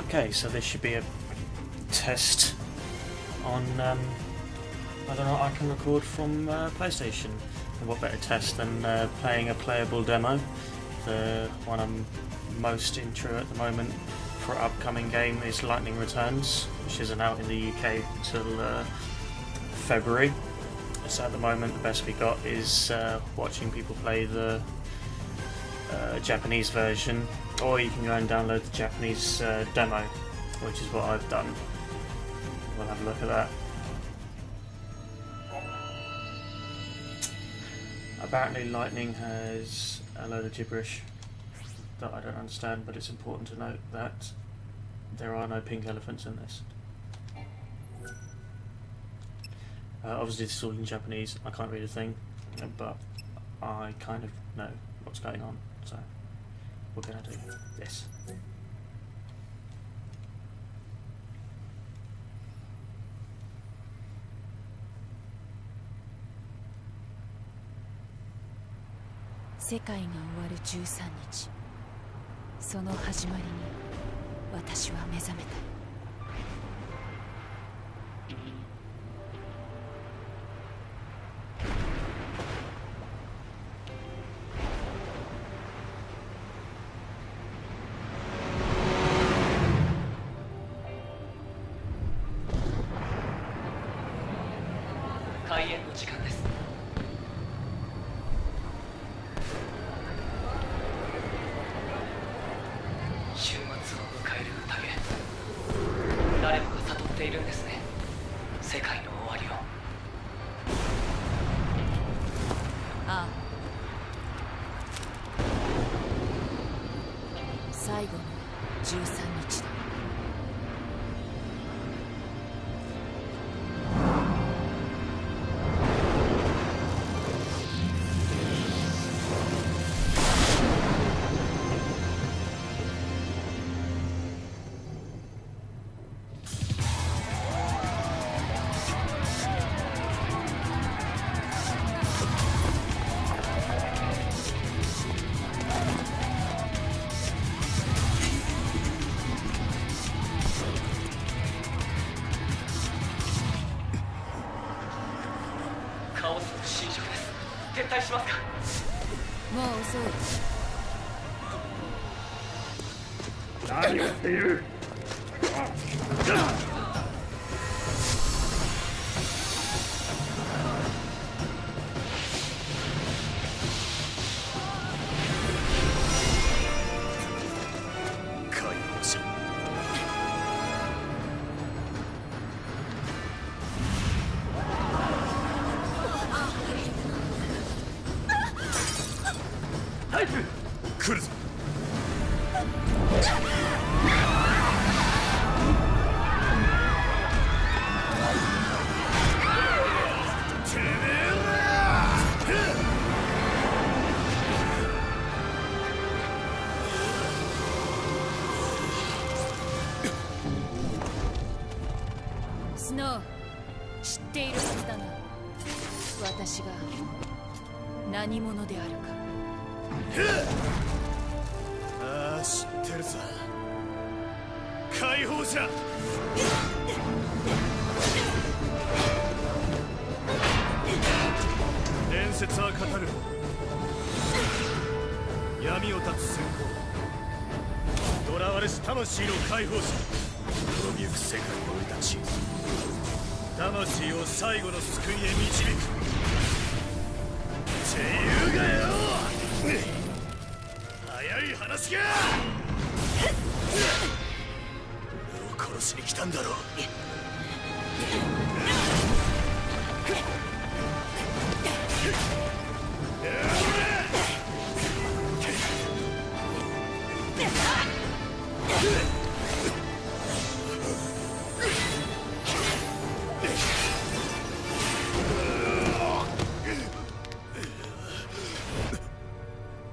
Okay, so this should be a test on whether or not I can record from PlayStation. And what better test than playing a playable demo? The one I'm most into at the moment for upcoming game is Lightning Returns, which isn't out in the UK until February. So at the moment the best we got is watching people play the Japanese version, or you can go and download the Japanese demo, which is what I've done. We'll have a look at that. Apparently Lightning has a load of gibberish that I don't understand, but it's important to note that there are no pink elephants in this. Obviously this is all in Japanese, I can't read a thing, but I kind of know what's going on, so we're going to do this.世界が終わる13日、その始まりに私は目覚めた。開演の時間です。週末を迎える宴、誰もが悟っているんですね。世界の終わりを。ああ、最後の13日だ。カオスの侵食です。撤退しますか？もう遅い。何をしている？解放者。来るぞ。てめえら！スノー、知っているはずだな。私が何者であるか。ああ、知ってるぞ。解放者。伝説は語る。闇を断つ先行。囚われし魂の解放者。滅びゆく世界の俺たち。魂を最後の救いへ導く。っていうがよ。早い話が。俺を殺しに来たんだろう。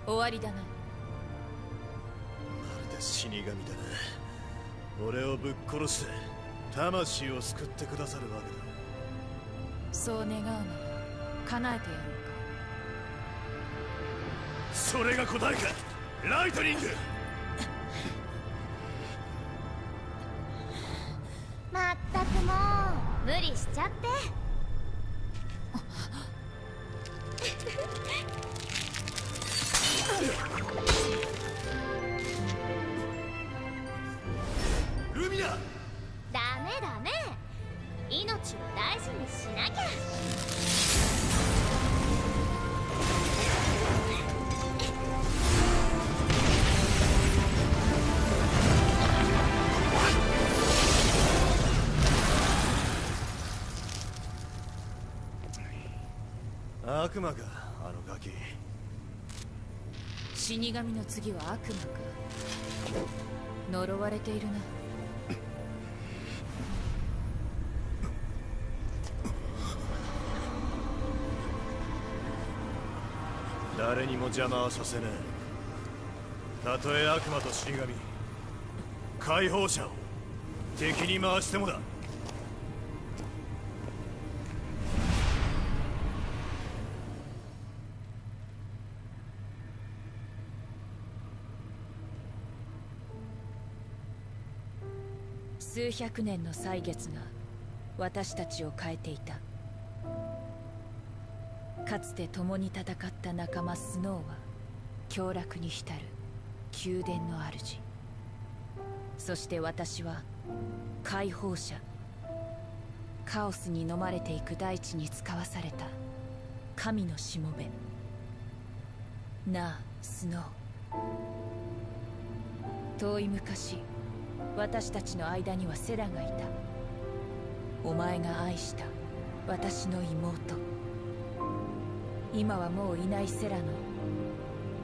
終わりだな。まるで死神だな。俺をぶっ殺して魂を救ってくださるわけだ。そう願うなら叶えてやろうか。それが答えか。ライトニング。理しちゃって。ルミナ。ダメダメ、命を大事にしなきゃ。悪魔か、あのガキ。死神の次は悪魔か。呪われているな。誰にも邪魔はさせない。たとえ悪魔と死神、解放者を敵に回してもだ。数百年の歳月が私たちを変えていた。かつて共に戦った仲間スノーは凶楽に浸る宮殿の主。そして私は解放者。カオスに飲まれていく大地に使わされた神のしもべ。なあスノー、遠い昔私たちの間にはセラがいた。お前が愛した私の妹。今はもういないセラの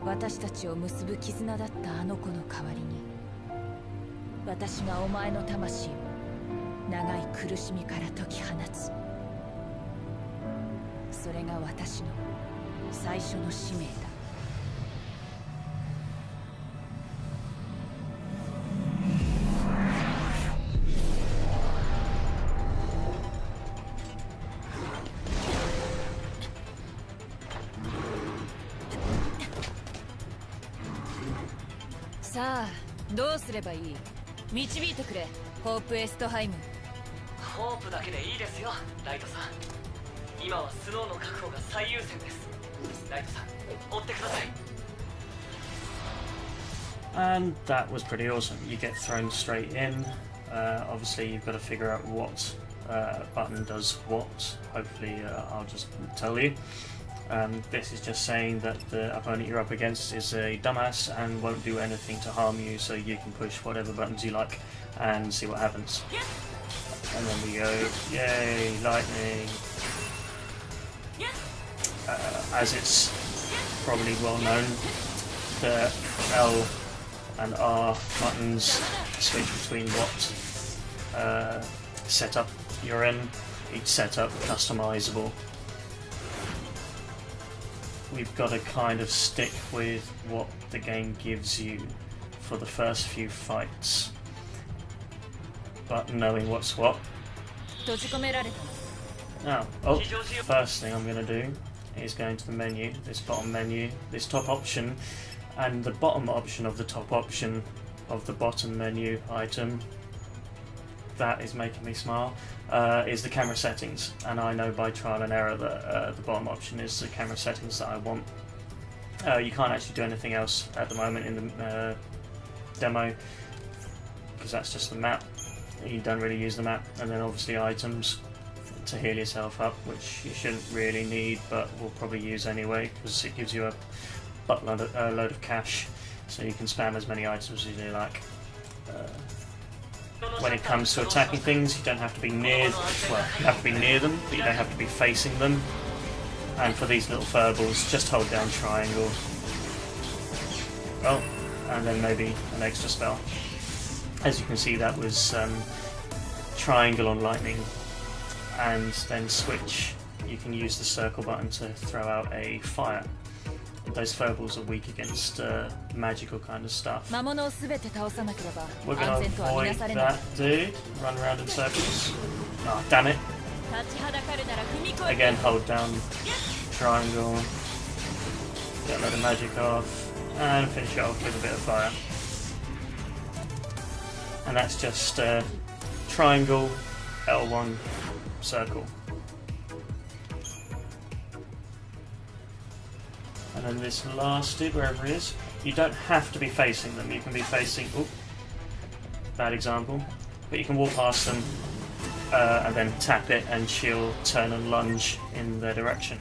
私たちを結ぶ絆だったあの子の代わりに、私がお前の魂を長い苦しみから解き放つ。それが私の最初の使命だ。さあどうすればいい？導いてくれ、ホープ・エストハイム。ホープだけでいいですよ、ライトさん。今はスノーの確保が最優先です。ライトさん、追ってください。 And that was pretty awesome. You get thrown straight in. Obviously, you've got to figure out what button does what. Hopefully, I'll just tell you. This is just saying that the opponent you're up against is a dumbass and won't do anything to harm you, so you can push whatever buttons you like and see what happens. And then we go, yay, lightning. As it's probably well known, the L and R buttons switch between what setup you're in. Each setup customizable. We've got to kind of stick with what the game gives you for the first few fights, but knowing what's what. Now, first thing I'm going to do is go into the menu, this bottom menu, this top option, and the bottom option of the top option of the bottom menu item. That is making me smile. Is the camera settings, and I know by trial and error that the bottom option is the camera settings that I want. You can't actually do anything else at the moment in the demo because that's just the map. You don't really use the map, and then obviously items to heal yourself up, which you shouldn't really need, but we'll probably use anyway because it gives you a buttload of cash, so you can spam as many items as you like. When it comes to attacking things, you don't have to be near, well, you have to be near them, but you don't have to be facing them. And for these little furballs, just hold down triangle. Oh, and then maybe an extra spell. As you can see, that was triangle on lightning, and then switch. You can use the circle button to throw out a fire. Those furballs are weak against magical kind of stuff. We're going to avoid that dude, run around in circles. Oh, damn it. Again, hold down triangle, get a load of magic off, and finish it off with a bit of fire. And that's just triangle, L1, circle. And then this last dude, wherever he is, you don't have to be facing them. You can be facing... Oh, bad example. But you can walk past them and then tap it and she'll turn and lunge in their direction.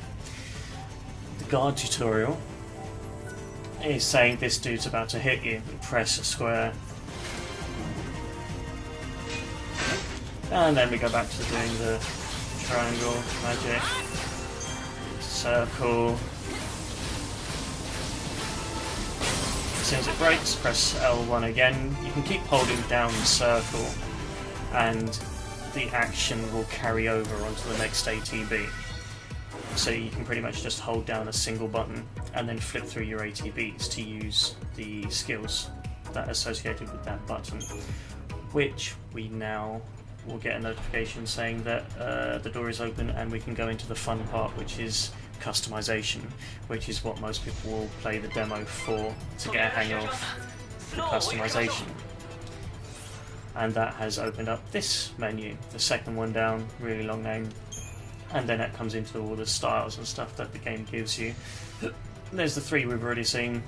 The guard tutorial is saying this dude's about to hit you. Press square. And then we go back to doing the triangle magic. Circle. As soon as it breaks, press L1 again. You can keep holding down the circle and the action will carry over onto the next ATB. So you can pretty much just hold down a single button and then flip through your ATBs to use the skills that are associated with that button, which we now will get a notification saying that the door is open and we can go into the fun part, which is customization, which is what most people will play the demo for, to get a hang of the customization. And that has opened up this menu, the second one down, really long name, and then it comes into all the styles and stuff that the game gives you. There's the three we've already seen.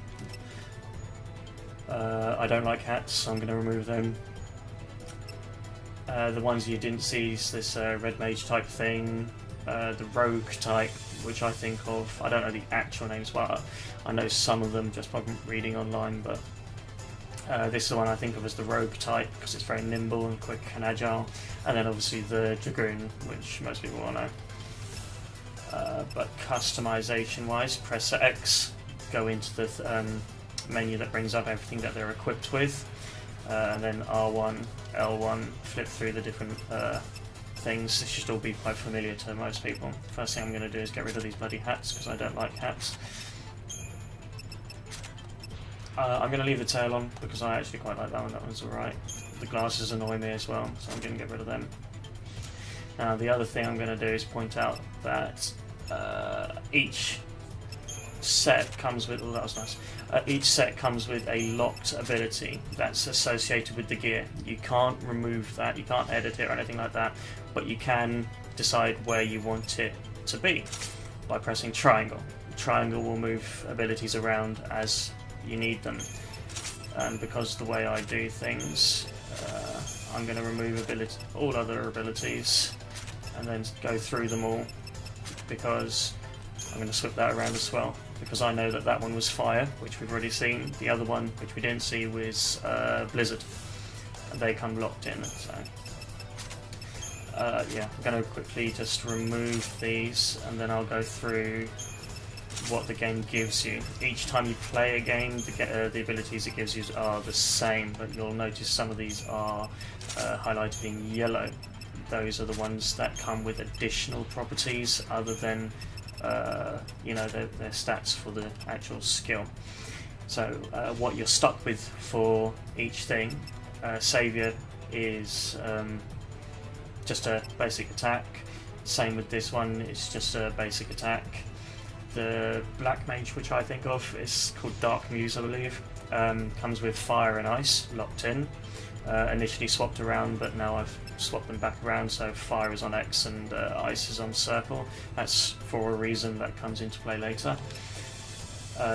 I don't like hats, so I'm going to remove them. The ones you didn't see is this red mage type thing, the rogue type, which I think of, I don't know the actual names, but I know some of them just by reading online, but this is the one I think of as the rogue type because it's very nimble and quick and agile, and then obviously the Dragoon, which most people will know. But customization wise, press X, go into the menu that brings up everything that they're equipped with, and then R1, L1, flip through the different things. This should all be quite familiar to most people. First thing I'm going to do is get rid of these bloody hats because I don't like hats. I'm going to leave the tail on because I actually quite like that one. That one's alright. The glasses annoy me as well, so I'm going to get rid of them. Now the other thing I'm going to do is point out that each set comes with... Oh, that was nice. Each set comes with a locked ability that's associated with the gear. You can't remove that, you can't edit it or anything like that, but you can decide where you want it to be by pressing triangle. Triangle will move abilities around as you need them. And because the way I do things, I'm going to remove all other abilities and then go through them all, because I'm going to swap that around as well, because I know that that one was fire, which we've already seen. The other one, which we didn't see, was blizzard. They come locked in. So yeah, I'm going to quickly just remove these, and then I'll go through what the game gives you. Each time you play a game, the abilities it gives you are the same, but you'll notice some of these are highlighted in yellow. Those are the ones that come with additional properties other than you know, their stats for the actual skill. So what you're stuck with for each thing, Saviour is just a basic attack. Same with this one, it's just a basic attack. The black mage, which I think of, is called Dark Muse, I believe. Comes with fire and ice locked in. Initially swapped around, but now I've swapped them back around, so fire is on X and ice is on circle. That's for a reason that comes into play later.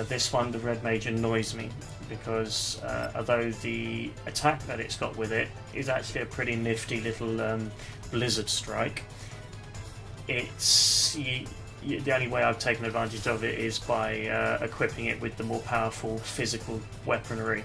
This one, the red mage, annoys me because although the attack that it's got with it is actually a pretty nifty little blizzard strike, it's the only way I've taken advantage of it is by equipping it with the more powerful physical weaponry.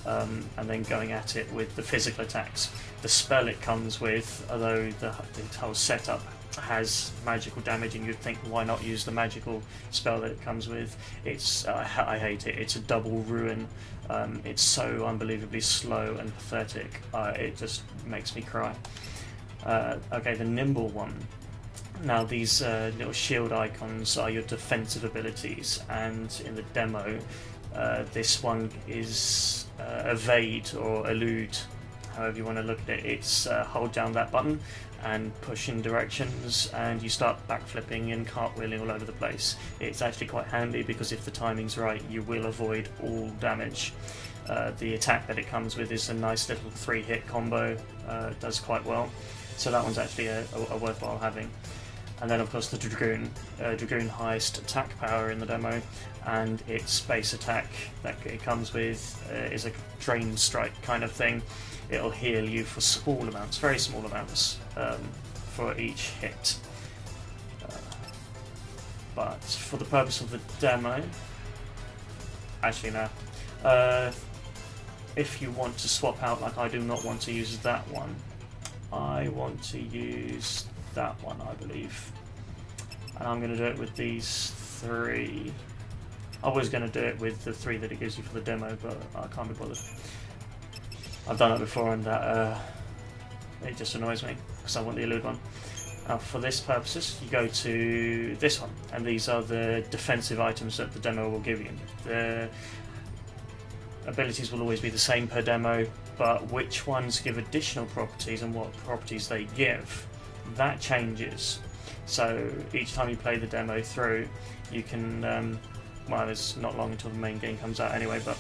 And then going at it with the physical attacks. The spell it comes with, although the whole setup has magical damage, and you'd think why not use the magical spell that it comes with, it's I hate it. It's a double ruin. It's so unbelievably slow and pathetic. It just makes me cry. Okay, the nimble one. Now these little shield icons are your defensive abilities, and in the demo this one is evade or elude, however you want to look at it. It's hold down that button and push in directions, and you start backflipping and cartwheeling all over the place. It's actually quite handy because if the timing's right, you will avoid all damage. The attack that it comes with is a nice little 3-hit combo. It does quite well. so that one's actually a worthwhile having. And then of course the Dragoon. Dragoon highest attack power in the demo, and its base attack that it comes with is a drain strike kind of thing. It'll heal you for small amounts, very small amounts, for each hit. But for the purpose of the demo, actually no. If you want to swap out, like I do not want to use that one, I want to use that one, I believe. And I'm going to do it with these 3. I was going to do it with the 3 that it gives you for the demo, but I can't be bothered. I've done it before and that it just annoys me because I want the elude one. Now for this purposes, you go to this one, and these are the defensive items that the demo will give you. The abilities will always be the same per demo, but which ones give additional properties and what properties they give, that changes. So each time you play the demo through, you can, well, it's not long until the main game comes out anyway, but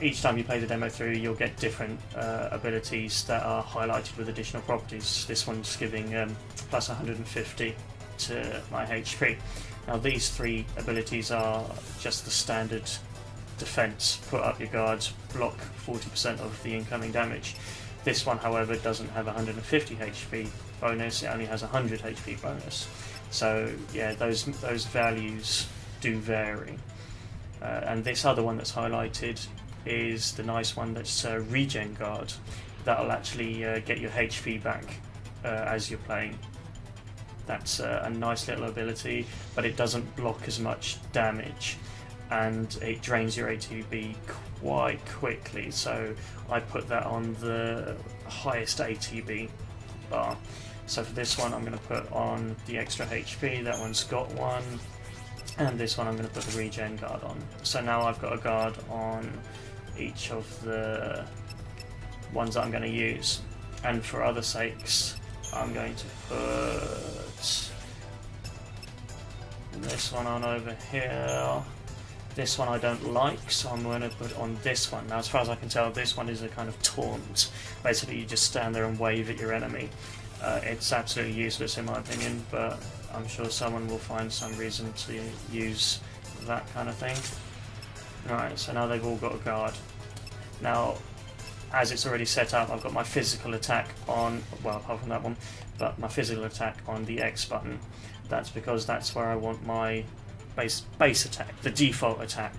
each time you play the demo through, you'll get different abilities that are highlighted with additional properties. This one's giving plus 150 to my HP. Now these 3 abilities are just the standard defense: put up your guards, block 40% of the incoming damage. This one, however, doesn't have 150 HP bonus, it only has 100 HP bonus. So yeah, those values do vary. And this other one that's highlighted is the nice one that's regen guard. That'll actually get your HP back as you're playing. That's a nice little ability, but it doesn't block as much damage, and it drains your ATB quite quickly, so I put that on the highest ATB bar. So for this one I'm going to put on the extra HP, that one's got one, and this one I'm going to put the regen guard on. So now I've got a guard on each of the ones that I'm going to use, and for other sakes I'm going to put this one on over here. This one I don't like, so I'm going to put on this one. Now as far as I can tell, this one is a kind of taunt. Basically you just stand there and wave at your enemy. It's absolutely useless in my opinion, but I'm sure someone will find some reason to use that kind of thing. Right, so now they've all got a guard. Now, as it's already set up, I've got my physical attack on, well, apart from that one, but my physical attack on the X button. That's because that's where I want my base attack, the default attack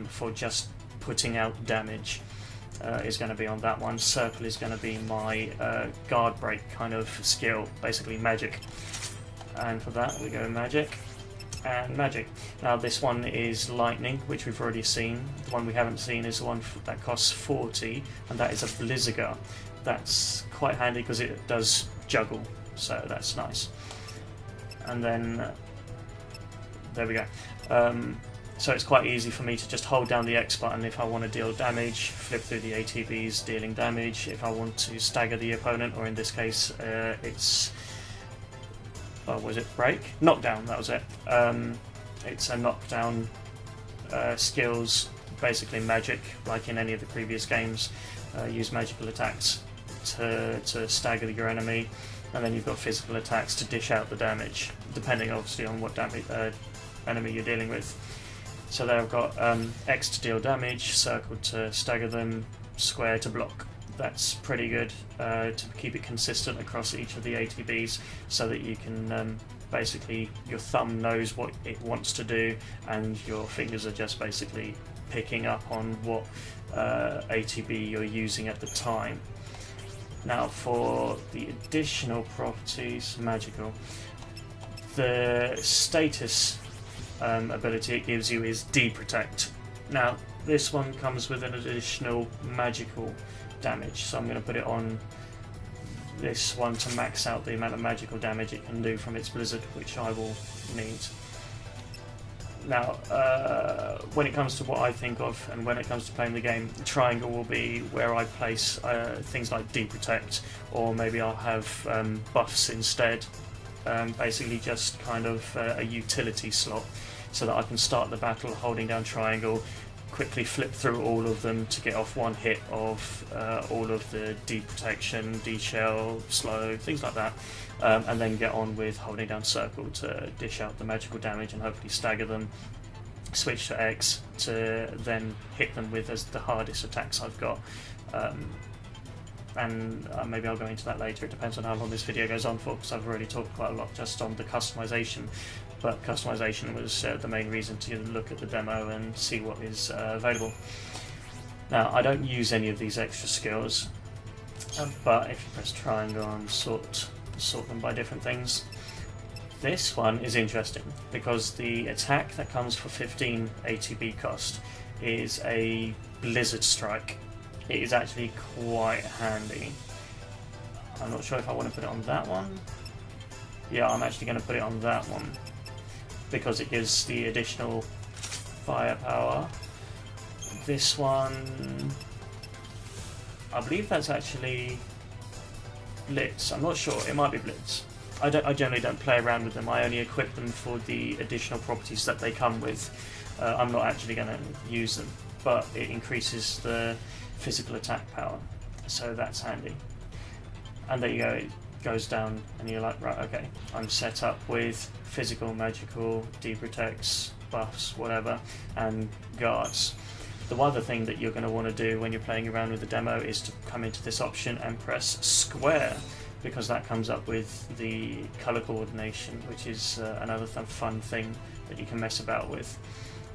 for just putting out damage is going to be on that one. Circle is going to be my guard break kind of skill, basically magic. And for that we go magic and magic. Now this one is lightning, which we've already seen. The one we haven't seen is the one that costs 40, and that is a Blizziger. That's quite handy because it does juggle, so that's nice. And then there we go. So it's quite easy for me to just hold down the X button if I want to deal damage, flip through the ATBs dealing damage. If I want to stagger the opponent, or in this case it's, was it break? Knockdown, that was it. It's a knockdown skills, basically magic, like in any of the previous games. Use magical attacks to stagger your enemy, and then you've got physical attacks to dish out the damage, depending obviously on what damage enemy you're dealing with. So there I've got X to deal damage, circle to stagger them, square to block. That's pretty good to keep it consistent across each of the ATBs, so that you can basically, your thumb knows what it wants to do and your fingers are just basically picking up on what ATB you're using at the time. Now for the additional properties, magical, the status ability it gives you is deprotect. Now this one comes with an additional magical damage, so I'm going to put it on this one to max out the amount of magical damage it can do from its blizzard, which I will need. Now when it comes to what I think of and when it comes to playing the game, triangle will be where I place things like deprotect, or maybe I'll have buffs instead. Basically just kind of a utility slot, so that I can start the battle holding down triangle, quickly flip through all of them to get off one hit of all of the deprotection, de-shell, slow, things like that, and then get on with holding down circle to dish out the magical damage and hopefully stagger them. Switch to X to then hit them with as the hardest attacks I've got. And maybe I'll go into that later. It depends on how long this video goes on for, because I've already talked quite a lot just on the customization. But customization was the main reason to look at the demo and see what is available. Now, I don't use any of these extra skills, but if you press triangle and sort them by different things. This one is interesting because the attack that comes for 15 ATB cost is a Blizzard Strike. It is actually quite handy. I'm not sure if I want to put it on that one. Yeah, I'm actually going to put it on that one because it gives the additional firepower. This one, I believe that's actually Blitz. I'm not sure. It might be Blitz. I generally don't play around with them. I only equip them for the additional properties that they come with. I'm not actually going to use them, but it increases the physical attack power, so that's handy. And there you go, it goes down and you're like, right, okay, I'm set up with physical, magical, deprotects, buffs, whatever, and guards. The other thing that you're going to want to do when you're playing around with the demo is to come into this option and press square, because that comes up with the color coordination, which is another fun thing that you can mess about with.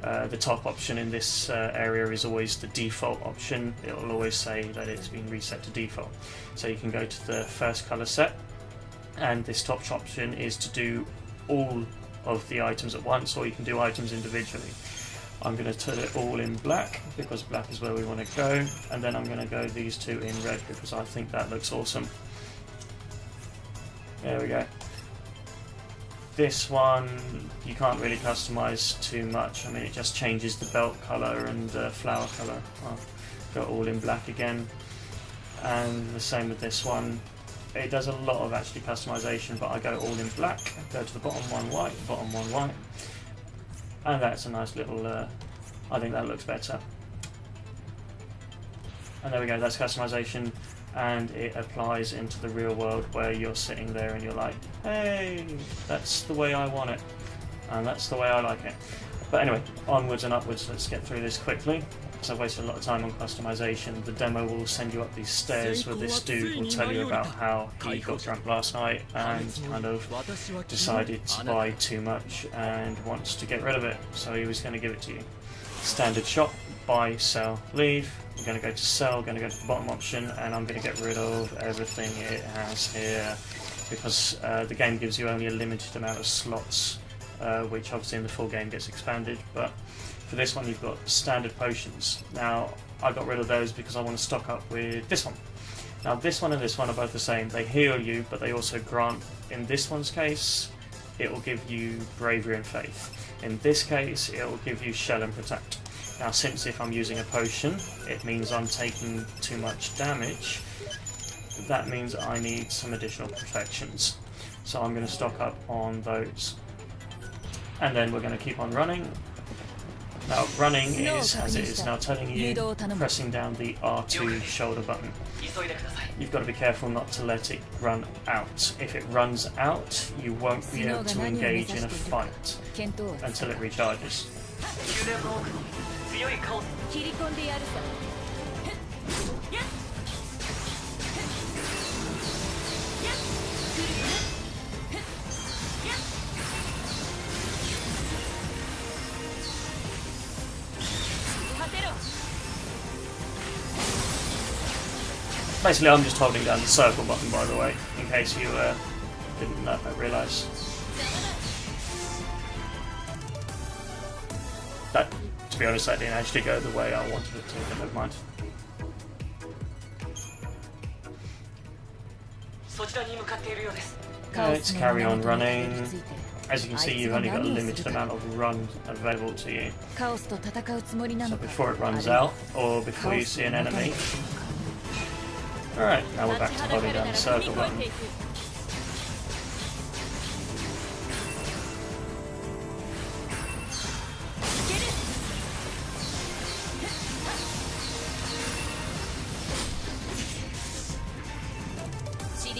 The top option in this area is always the default option. It will always say that it's been reset to default. So you can go to the first color set, and this top option is to do all of the items at once, or you can do items individually. I'm going to turn it all in black because black is where we want to go, and then I'm going to go these two in red because I think that looks awesome. There we go. This one you can't really customize too much. I mean, it just changes the belt color and flower color. I'll go all in black again, and the same with this one. It does a lot of actually customization, but I go all in black, go to the bottom one white, bottom one white, and that's a nice little, I think that looks better. And there we go, that's customization, and it applies into the real world where you're sitting there and you're like, hey, that's the way I want it, and that's the way I like it. But anyway, onwards and upwards, let's get through this quickly. Because I've wasted a lot of time on customization. The demo will send you up these stairs where this dude will tell you about how he got drunk last night and kind of decided to buy too much and wants to get rid of it, so he was going to give it to you. Standard shop, buy, sell, leave. I'm going to go to sell, going to go to the bottom option, and I'm going to get rid of everything it has here, because the game gives you only a limited amount of slots, which obviously in the full game gets expanded, but for this one you've got standard potions. Now I got rid of those because I want to stock up with this one. Now this one and this one are both the same. They heal you, but they also grant, in this one's case, it will give you bravery and faith. In this case, it will give you shell and protect. Now since if I'm using a potion, it means I'm taking too much damage. That means I need some additional protections. So I'm going to stock up on those. And then we're going to keep on running. Now running is, as it is now telling you, pressing down the R2 shoulder button. You've got to be careful not to let it run out. If it runs out, you won't be able to engage in a fight until it recharges. Basically, I'm just holding down the circle button, by the way, in case you didn't realise. That, to be honest, that didn't actually go the way I wanted it to, but never mind. Let's carry on running. As you can see, you've only got a limited amount of run available to you. So before it runs out, or before you see an enemy. Alright, now we're back to holding down the circle button.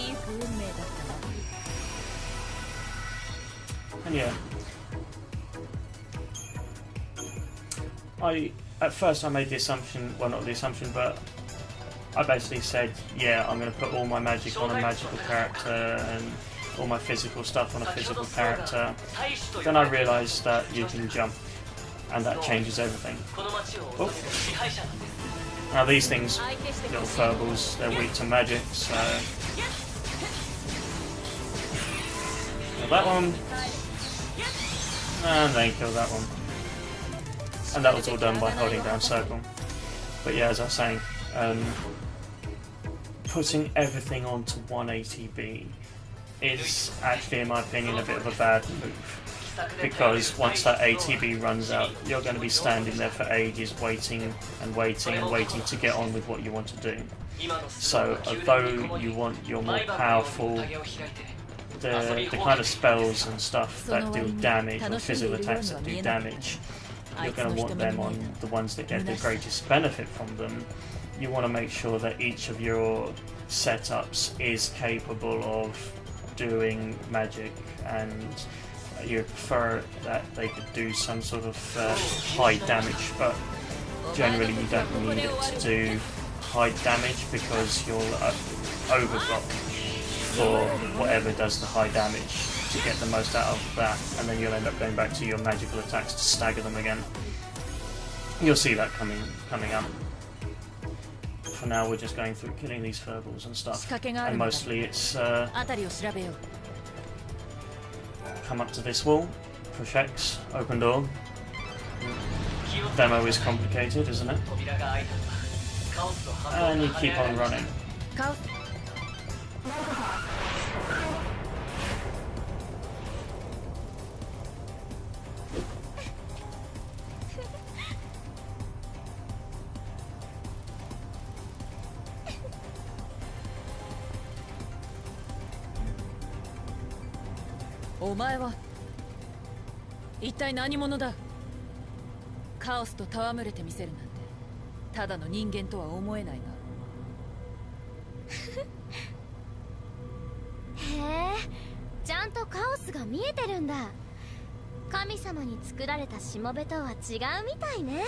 いゆく運命だったわ。 And yeah, at first I made the assumption, well not the assumption, but I basically said, yeah, I'm going to put all my magic on a magical character and all my physical stuff on a physical character. Then I realised that you can jump, and that changes everything. Oh. Now these things, little furballs, they're weak to magic, so... Kill that one. And then kill that one. And that was all done by holding down circle. But yeah, as I was saying, putting everything onto 180B is actually, in my opinion, a bit of a bad move. Because once that ATB runs out, you're going to be standing there for ages waiting and waiting and waiting to get on with what you want to do. So although you want your more powerful, the kind of spells and stuff that do damage, or physical attacks that do damage, you're going to want them on the ones that get the greatest benefit from them. You want to make sure that each of your setups is capable of doing magic, and you prefer that they could do some sort of high damage, but generally you don't need it to do high damage because you'll overblock for whatever does the high damage to get the most out of that, and then you'll end up going back to your magical attacks to stagger them again. You'll see that coming up. For now we're just going through killing these furballs and stuff, and mostly it's come up to this wall, push X, open door. Demo is complicated, isn't it? And you keep on running.お前は一体何者だ。カオスと戯れてみせるなんてただの人間とは思えないが。へえ、ちゃんとカオスが見えてるんだ。神様に作られたしもべとは違うみたいね。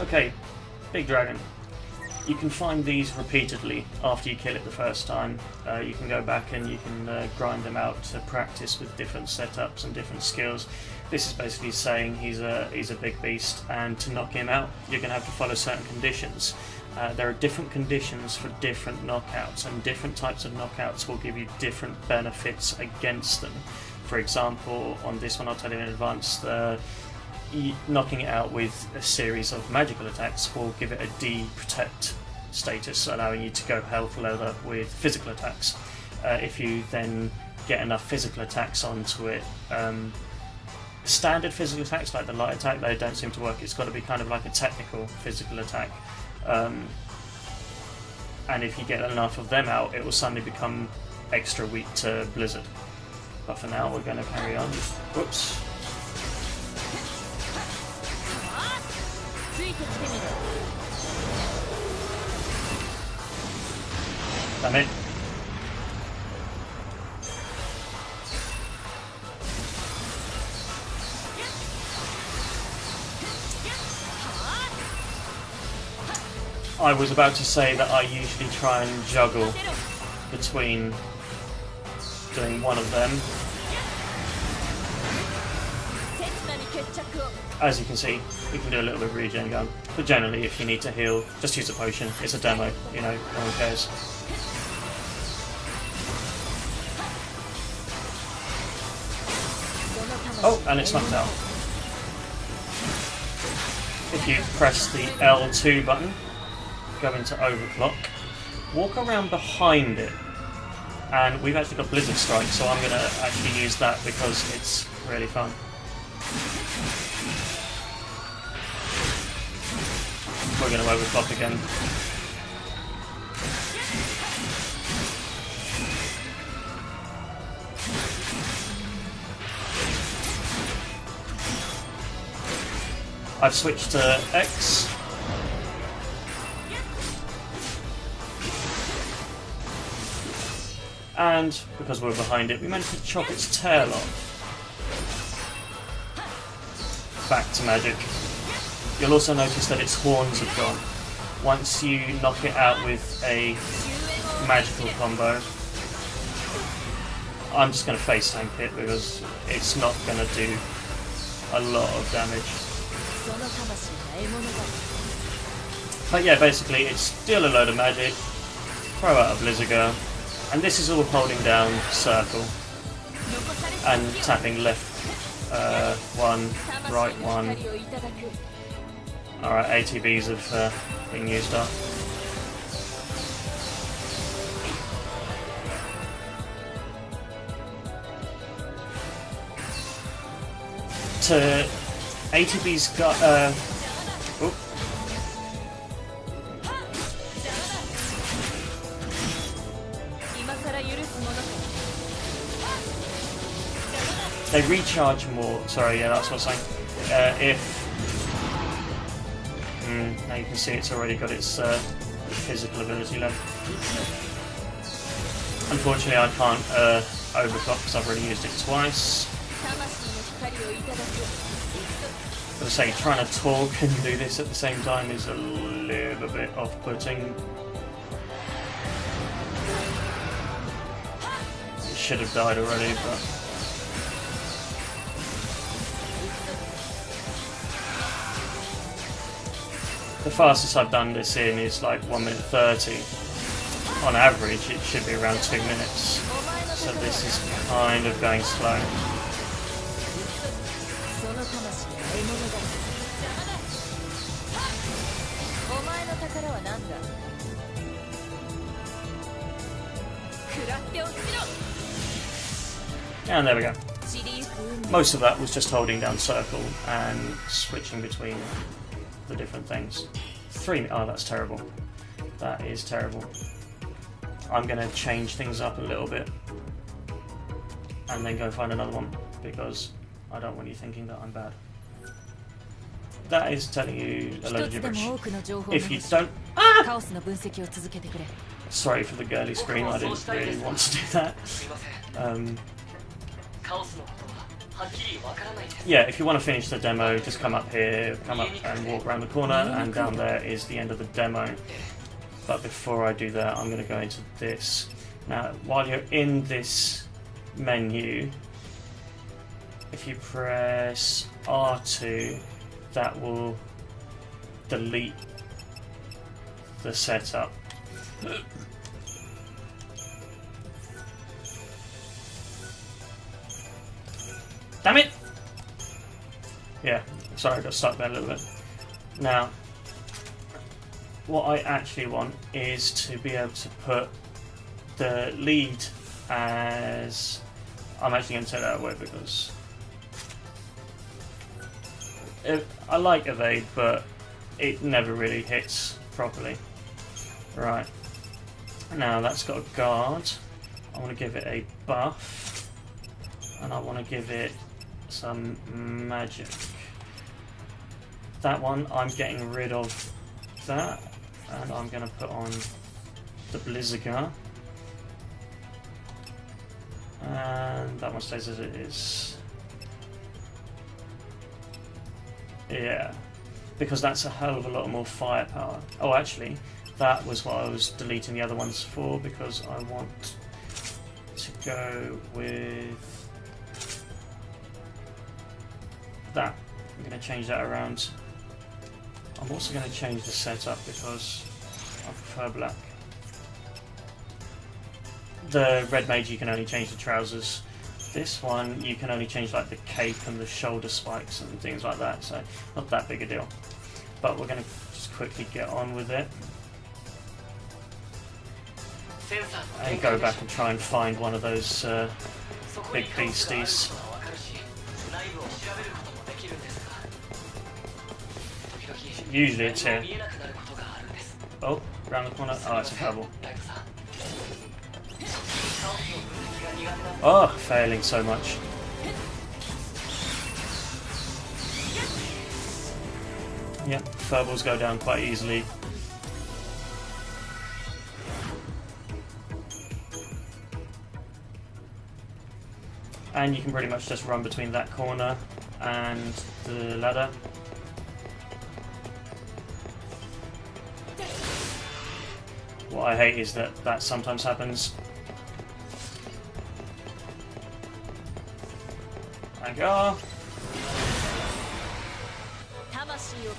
Okay, big dragon. You can find these repeatedly after you kill it the first time. You can go back and you can grind them out to practice with different setups and different skills. This is basically saying he's a big beast, and to knock him out, you're going to have to follow certain conditions. There are different conditions for different knockouts, and different types of knockouts will give you different benefits against them. For example, on this one I'll tell you in advance, knocking it out with a series of magical attacks will give it a D protect status, allowing you to go health lower with physical attacks. If you then get enough physical attacks onto it, standard physical attacks like the light attack, they don't seem to work. It's got to be kind of like a technical physical attack, and if you get enough of them out, it will suddenly become extra weak to Blizzard. But for now we're going to carry on. Whoops. Damn it. I was about to say that I usually try and juggle between doing one of them. As you can see, you can do a little bit of regen gun, but generally if you need to heal, just use a potion. It's a demo, you know, no one cares. Oh, and it's knocked out. If you press the L2 button, go into overclock, walk around behind it, and we've actually got Blizzard Strike, so I'm going to actually use that because it's really fun. We're going to overclock again. I've switched to X. And because we're behind it, we managed to chop its tail off. Back to magic. You'll also notice that its horns have gone. Once you knock it out with a magical combo, I'm just going to face tank it because it's not going to do a lot of damage. But yeah, basically it's steal a load of magic, throw out a Blizzard, and this is all holding down circle and tapping left one, right one. Alright, ATBs have been used up. To ATB's got they recharge more. Sorry, yeah, that's what I'm saying. Now you can see it's already got its physical ability left. Unfortunately, I can't overclock because I've already used it twice. As I say, trying to talk and do this at the same time is a little bit off-putting. It should have died already, but... The fastest I've done this in is like 1 minute 30. On average, it should be around 2 minutes. So this is kind of going slow. And there we go. Most of that was just holding down circle and switching between the different things. 3. Oh, that's terrible. That is terrible. I'm going to change things up a little bit and then go find another one because I don't want you thinking that I'm bad. That is telling you a load of gibberish. If you don't... Ah! Sorry for the girly scream, I didn't really want to do that. Yeah, if you want to finish the demo, just come up here, come up and walk around the corner, and down there is the end of the demo. But before I do that, I'm going to go into this. Now, while you're in this menu, if you press R2, that will delete the setup. Damn it! Yeah, sorry, I got stuck there a little bit. Now, what I actually want is to be able to put the lead as... I'm actually going to take that away because... I like evade, but it never really hits properly. Right. Now that's got a guard. I want to give it a buff. And I want to give it some magic. That one, I'm getting rid of that. And I'm going to put on the Blizziger. And that one stays as it is. Yeah, because that's a hell of a lot more firepower. Oh, actually, that was what I was deleting the other ones for, because I want to go with that. I'm going to change that around. I'm also going to change the setup because I prefer black. The red mage, you can only change the trousers. This one, you can only change like the cape and the shoulder spikes and things like that, so not that big a deal. But we're going to just quickly get on with it. And go back and try and find one of those big beasties. Usually it's here. Oh, around the corner. Oh, it's a pebble. Oh, failing so much. Yeah, furballs go down quite easily. And you can pretty much just run between that corner and the ladder. What I hate is that sometimes happens. And go. 魂をか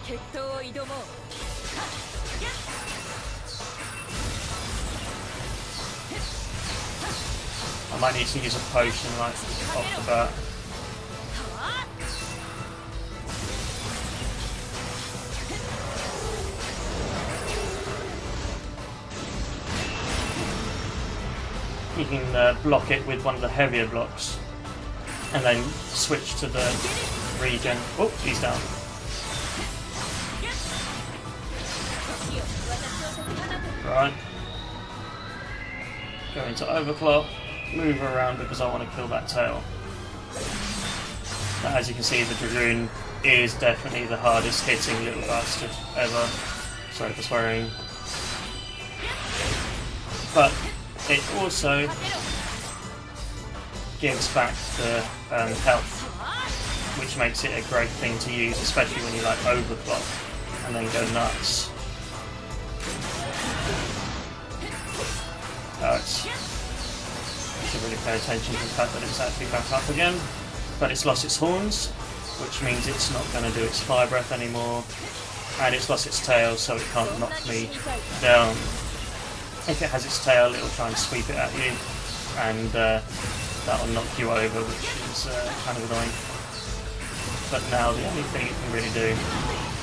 け決闘を挑もう。 I might need to use a potion like off the bat. You can block it with one of the heavier blocks and then switch to the regen. Oh, he's down. Right. Go into overclock. Move around because I want to kill that tail. But as you can see, the Dragoon is definitely the hardest hitting little bastard ever. Sorry for swearing. But it also gives back the health, which makes it a great thing to use, especially when you like overclock and then go nuts. Should really pay attention to the fact that it's actually back up again, but it's lost its horns, which means it's not going to do its fire breath anymore, and it's lost its tail, so it can't knock me down. If it has its tail, it'll try and sweep it at you, and that'll knock you over, which is kind of annoying. But now the only thing it can really do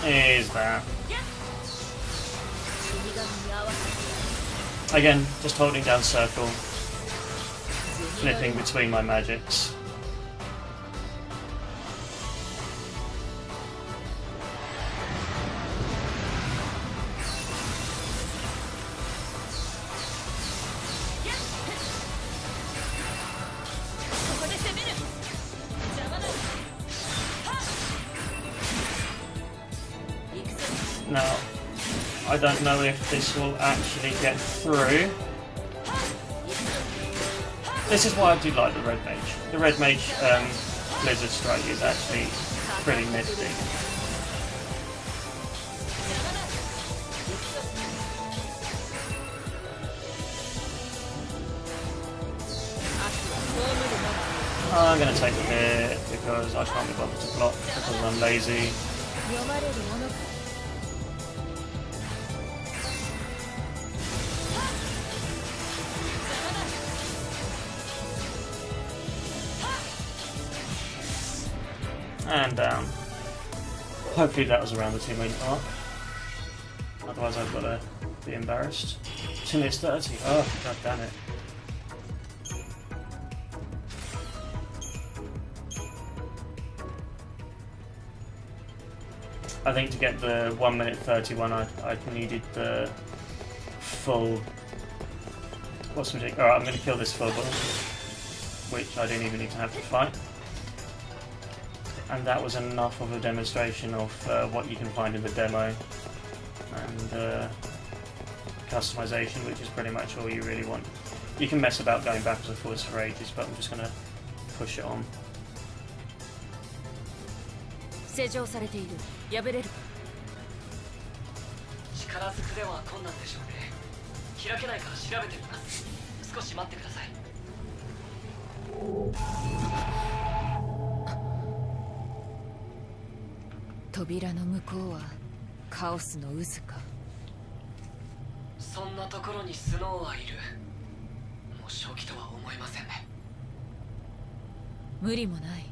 is that. Again, just holding down circle, flipping between my magics. Now, I don't know if this will actually get through. This is why I do like the Red Mage. The Red Mage Blizzard Strike is actually pretty nifty. I'm going to take a hit because I can't be bothered to block because I'm lazy. And down. Hopefully that was around the 2-minute mark. Otherwise I've got to be embarrassed. 2 minutes 30. Oh, god damn it. I think to get the 1 minute 31 I needed the full... What's ridiculous? Alright, I'm going to kill this full bottle, which I didn't even need to have to fight. And that was enough of a demonstration of what you can find in the demo and customization, which is pretty much all you really want. You can mess about going backwards and forwards for ages, but I'm just going to push it on. 施錠されている。破れる。力ずくでは困難でしょうね。開けないか調べてみます。少し待ってください。扉の向こうはカオスの渦か。そんなところにスノーはいる。もう正気とは思えませんね。無理もない。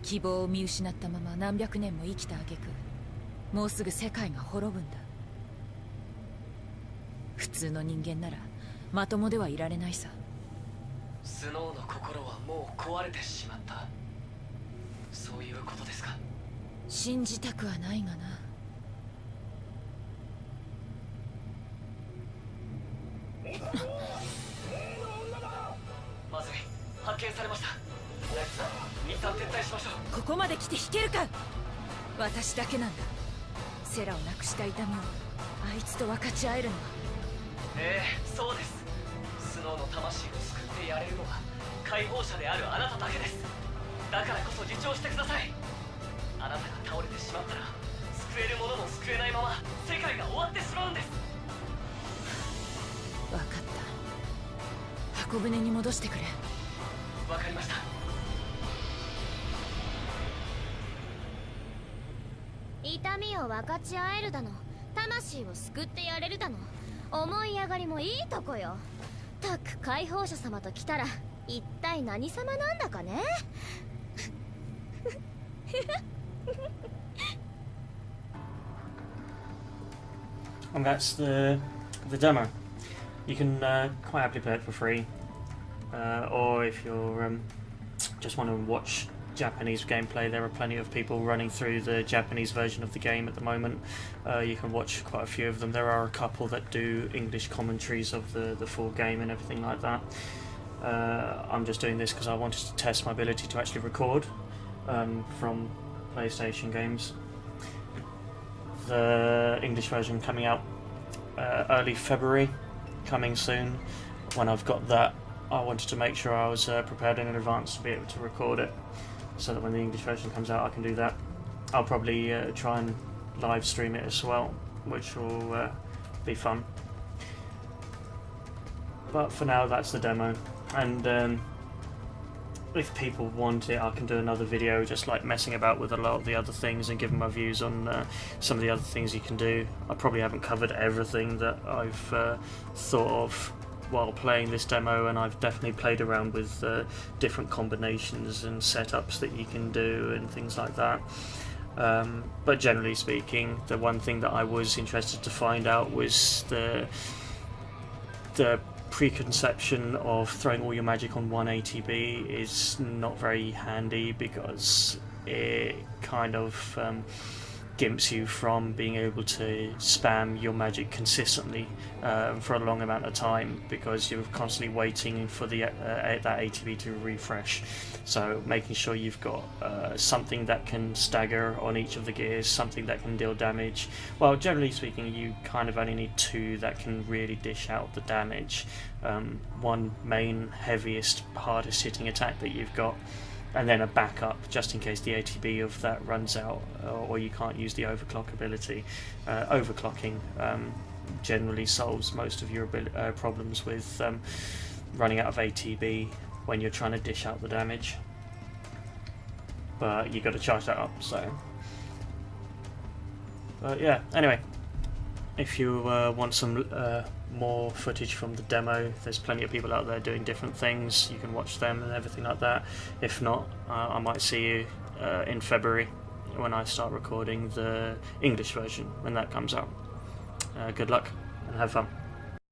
希望を見失ったまま何百年も生きた挙句、もうすぐ世界が滅ぶんだ。普通の人間ならまともではいられないさ。スノーの心はもう壊れてしまった。そういうことですか。信じたくはないがな。まずい、発見されました。ナイツさん、一旦撤退しましょう。ここまで来て引けるか。私だけなんだ。セラを亡くした痛みをあいつと分かち合えるのは。そうです。スノーの魂を救ってやれるのは解放者であるあなただけです。だからこそ自重してください。あなたが倒れてしまったら救えるものも救えないまま世界が終わってしまうんです。分かった。箱舟に戻してくれ。わかりました。痛みを分かち合えるだの、魂を救ってやれるだの、思い上がりもいいとこよ。たく解放者様と来たら一体何様なんだかね。And that's the demo. You can quite happily play it for free, or if you're just want to watch Japanese gameplay, there are plenty of people running through the Japanese version of the game at the moment. You can watch quite a few of them. There are a couple that do English commentaries of the full game and everything like that. I'm just doing this because I wanted to test my ability to actually record from PlayStation games. The English version coming out early February, coming soon. When I've got that, I wanted to make sure I was prepared in advance to be able to record it, so that when the English version comes out I can do that. I'll probably try and live stream it as well, which will be fun. But for now, that's the demo, and if people want it, I can do another video just like messing about with a lot of the other things and giving my views on some of the other things you can do. I probably haven't covered everything that I've thought of while playing this demo, and I've definitely played around with different combinations and setups that you can do and things like that. But generally speaking, the one thing that I was interested to find out was the preconception of throwing all your magic on one ATB is not very handy, because it kind of gimps you from being able to spam your magic consistently for a long amount of time, because you're constantly waiting for that ATB to refresh. So making sure you've got something that can stagger on each of the gears, something that can deal damage. Well, generally speaking, you kind of only need two that can really dish out the damage. One main, heaviest, hardest hitting attack that you've got, and then a backup just in case the ATB of that runs out, or you can't use the overclock ability. Overclocking generally solves most of your problems with running out of ATB when you're trying to dish out the damage. But you got to charge that up, so. But yeah, anyway, if you want some more footage from the demo, there's plenty of people out there doing different things. You can watch them and everything like that. If not, I might see you in February when I start recording the English version when that comes out. Good luck and have fun.